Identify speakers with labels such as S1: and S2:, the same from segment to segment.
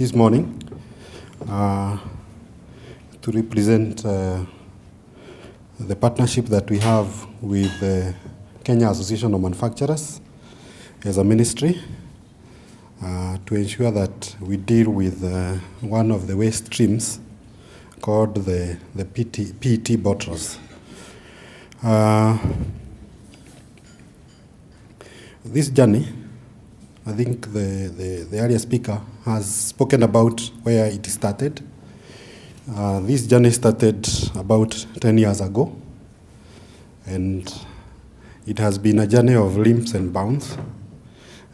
S1: this morning to represent the partnership that we have with the Kenya Association of Manufacturers as a ministry to ensure that we deal with one of the waste streams called the PET bottles. This journey, I think the earlier speaker has spoken about where it started. This journey started about 10 years ago, and it has been a journey of leaps and bounds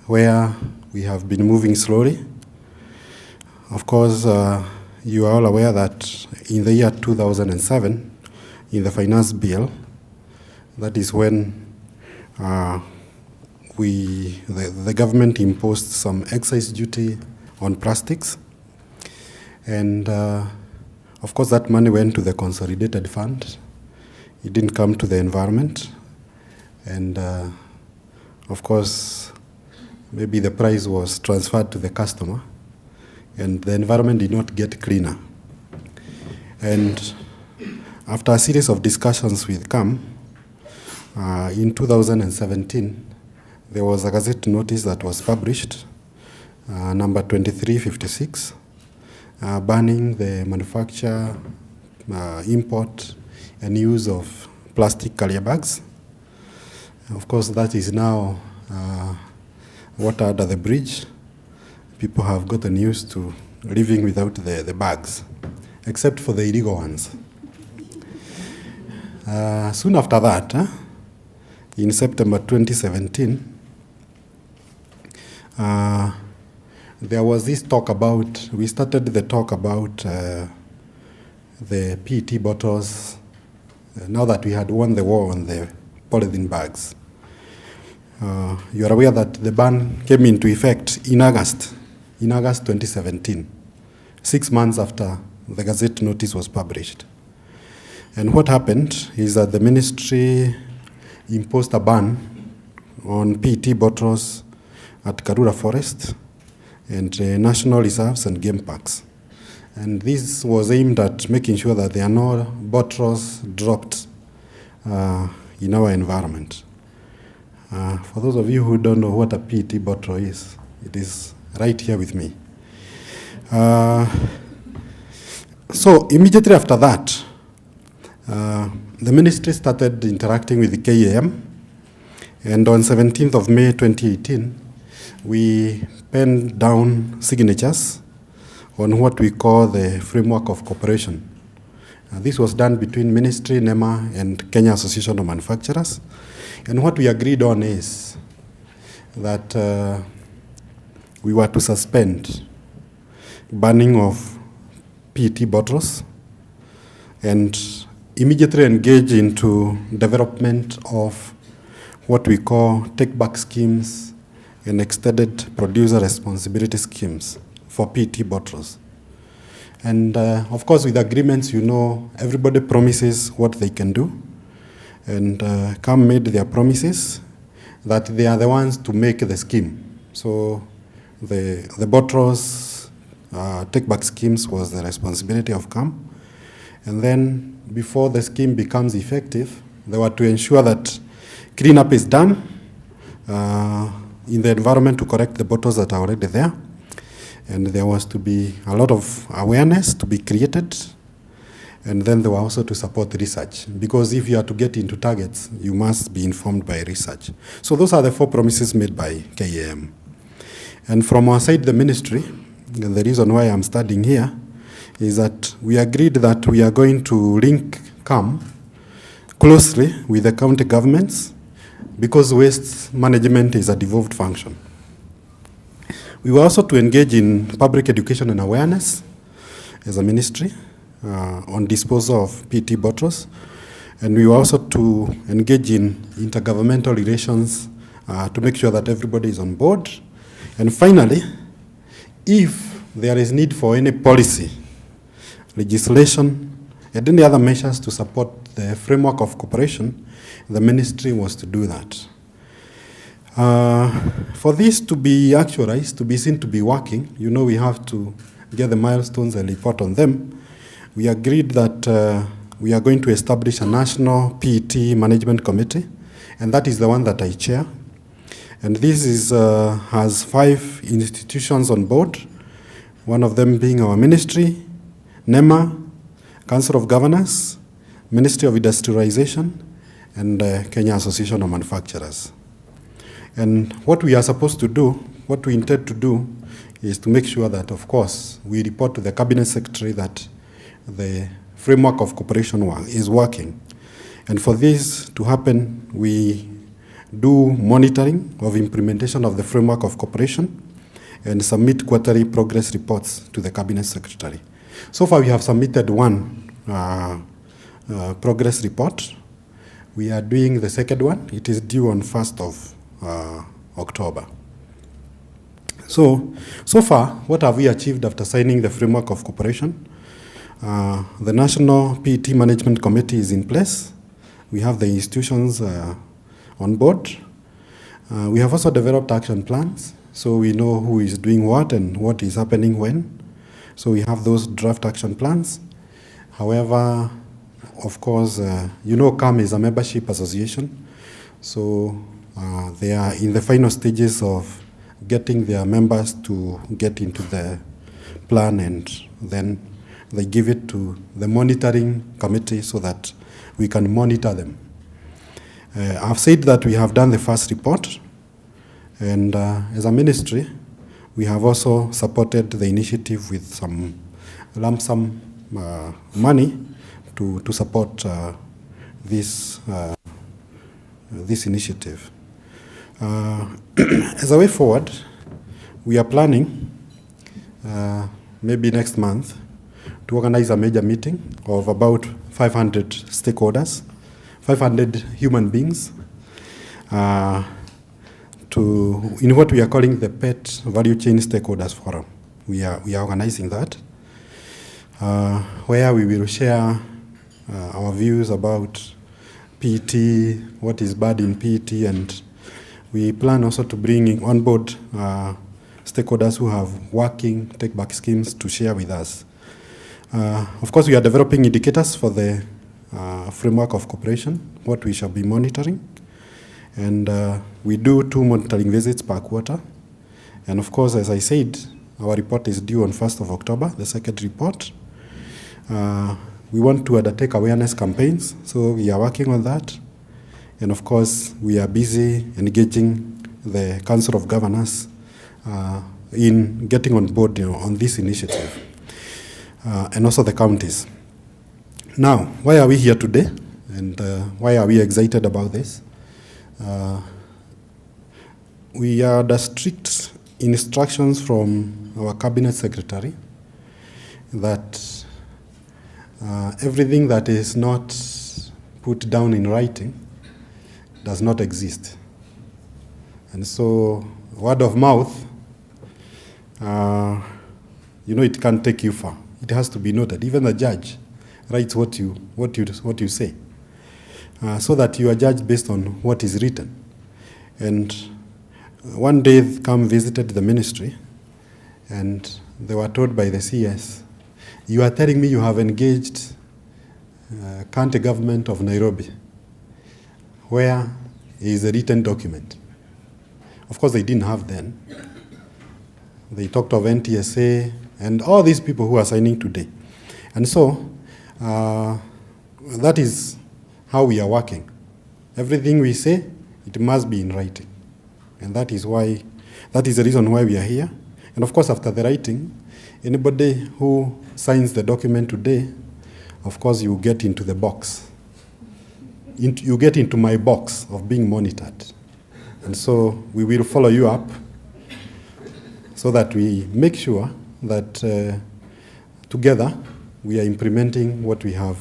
S1: where we have been moving slowly. Of course, you are all aware that in the year 2007, in the finance bill, that is when the government imposed some excise duty on plastics. And of course, that money went to the consolidated fund. It didn't come to the environment. And of course, maybe the price was transferred to the customer, and the environment did not get cleaner. And after a series of discussions with CAM, in 2017, there was a gazette notice that was published, number 2356, banning the manufacture, import, and use of plastic carrier bags. Of course, that is now water under the bridge. People have gotten used to living without the bags, except for the illegal ones. Soon after that, in September 2017, there was this talk about, we started the talk about the PET bottles, now that we had won the war on the polythene bags. You are aware that the ban came into effect in August 2017, 6 months after the Gazette notice was published. And what happened is that the ministry imposed a ban on PET bottles at Karura Forest and national reserves and game parks. And this was aimed at making sure that there are no bottles dropped in our environment. For those of you who don't know what a PET bottle is, it is right here with me. So immediately after that, the ministry started interacting with the KAM, and on 17th of May 2018, we penned down signatures on what we call the framework of cooperation. This was done between Ministry, NEMA, and Kenya Association of Manufacturers. And what we agreed on is that we were to suspend banning of PET bottles and immediately engage into development of what we call take-back schemes and extended producer responsibility schemes for PET bottles. And of course, with agreements, you know, everybody promises what they can do. And CAM made their promises that they are the ones to make the scheme. So the bottles take-back schemes was the responsibility of CAM. And then before the scheme becomes effective, they were to ensure that cleanup is done in the environment to correct the bottles that are already there. And there was to be a lot of awareness to be created. And then they were also to support research. Because if you are to get into targets, you must be informed by research. So those are the 4 promises made by KAM. And from our side, the ministry, and the reason why I'm studying here, is that we agreed that we are going to link CAM closely with the county governments, because waste management is a devolved function. We were also to engage in public education and awareness as a ministry on disposal of PET bottles. And we were also to engage in intergovernmental relations to make sure that everybody is on board. And finally, if there is need for any policy, legislation, and any other measures to support the framework of cooperation, the ministry was to do that. For this to be actualized, to be seen to be working, you know, we have to get the milestones and report on them, we agreed that we are going to establish a national PET management committee, and that is the one that I chair. And this is, has 5 institutions on board, one of them being our ministry, NEMA, Council of Governors, Ministry of Industrialization, and Kenya Association of Manufacturers. And what we are supposed to do, what we intend to do, is to make sure that, of course, we report to the Cabinet Secretary that the framework of cooperation is working. And for this to happen, we do monitoring of implementation of the framework of cooperation and submit quarterly progress reports to the Cabinet Secretary. So far, we have submitted one progress report. We are doing the second one. It is due on 1st of October. So far, what have we achieved after signing the framework of cooperation? The National PET Management Committee is in place. We have the institutions on board. We have also developed action plans, so we know who is doing what and what is happening when. So we have those draft action plans. However, of course, you know, CAM is a membership association, so they are in the final stages of getting their members to get into the plan, and then they give it to the monitoring committee so that we can monitor them. I've said that we have done the first report, and as a ministry, we have also supported the initiative with some lump sum money to support this initiative. As a way forward, we are planning maybe next month to organize a major meeting of about 500 stakeholders, 500 human beings, in what we are calling the PET Value Chain Stakeholders Forum. We are organizing that, where we will share our views about PET, what is bad in PET, and we plan also to bring on board stakeholders who have working take-back schemes to share with us. Of course, we are developing indicators for the framework of cooperation, what we shall be monitoring. And we do 2 monitoring visits per quarter. And of course, as I said, our report is due on 1st of October, the second report. We want to undertake awareness campaigns, so we are working on that. And of course, we are busy engaging the Council of Governors in getting on board, on this initiative, and also the counties. Now, why are we here today, and why are we excited about this? We are the strict instructions from our Cabinet Secretary that everything that is not put down in writing does not exist. And so word of mouth, it can't take you far. It has to be noted. Even the judge writes what you say, so that you are judged based on what is written. And one day, CAM visited the ministry, and they were told by the CS, "You are telling me you have engaged county government of Nairobi. Where is a written document?" Of course, they didn't have then. They talked of NTSA and all these people who are signing today. And so that is how we are working. Everything we say, it must be in writing. And that is the reason why we are here. And of course, after the writing, anybody who signs the document today, of course, you get into the box. You get into my box of being monitored. And so we will follow you up so that we make sure that together we are implementing what we have.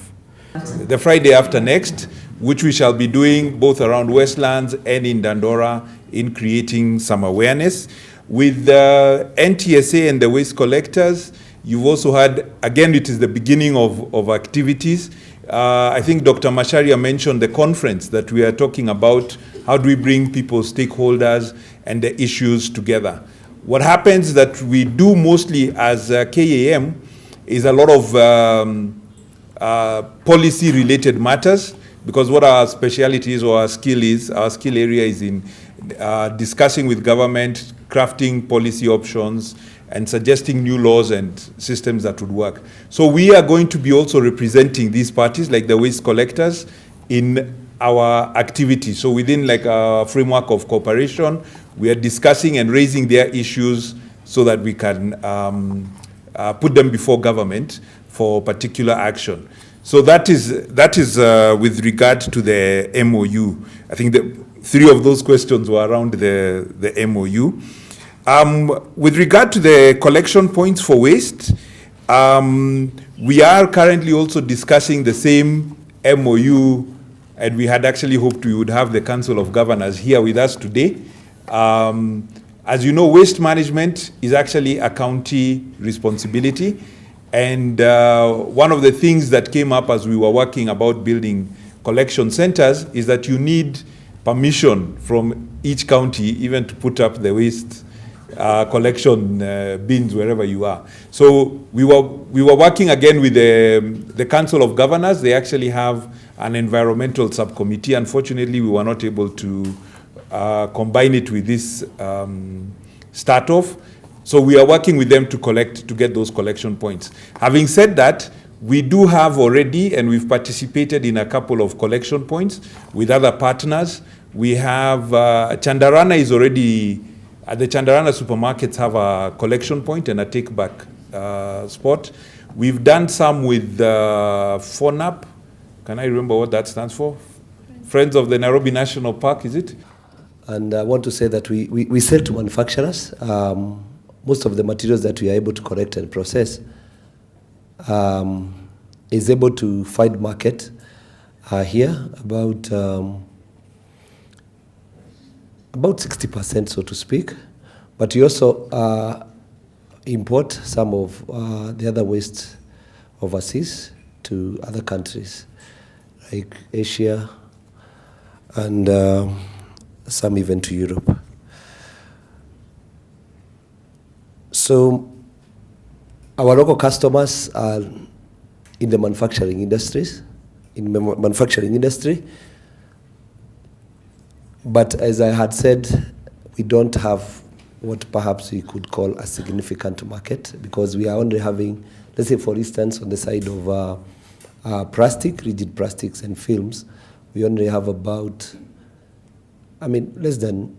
S2: The Friday after next, which we shall be doing both around Westlands and in Dandora in creating some awareness. With the NTSA and the waste collectors, you've also had, again, it is the beginning of activities. I think Dr. Macharia mentioned the conference that we are talking about. How do we bring people, stakeholders, and the issues together? What happens that we do mostly as KAM is a lot of policy-related matters, because what our specialty is, or our skill area is in discussing with government, crafting policy options, and suggesting new laws and systems that would work. So we are going to be also representing these parties, like the waste collectors, in our activity. So within like a framework of cooperation, we are discussing and raising their issues so that we can put them before government for particular action. So that is with regard to the MOU. I think the 3 of those questions were around the MOU. With regard to the collection points for waste, we are currently also discussing the same MOU, and we had actually hoped we would have the Council of Governors here with us today. As you know, waste management is actually a county responsibility. And one of the things that came up as we were working about building collection centers is that you need permission from each county even to put up the waste collection bins wherever you are. So we were working again with the Council of Governors. They actually have an environmental subcommittee. Unfortunately, we were not able to combine it with this start-off. So we are working with them to get those collection points. Having said that, we do have already, and we've participated in a couple of collection points with other partners. We have, Chandarana is already, the Chandarana supermarkets have a collection point and a take-back spot. We've done some with FONAP. Can I remember what that stands for? Friends of the Nairobi National Park, is it?
S3: And I want to say that we sell to manufacturers. Most of the materials that we are able to collect and process is able to find market here, about 60%, so to speak. But we also import some of the other waste overseas to other countries, like Asia, and some even to Europe. So our local customers are in the manufacturing industry, but as I had said, we don't have what perhaps we could call a significant market, because we are only having, let's say for instance, on the side of plastic, rigid plastics and films, we only have about, less than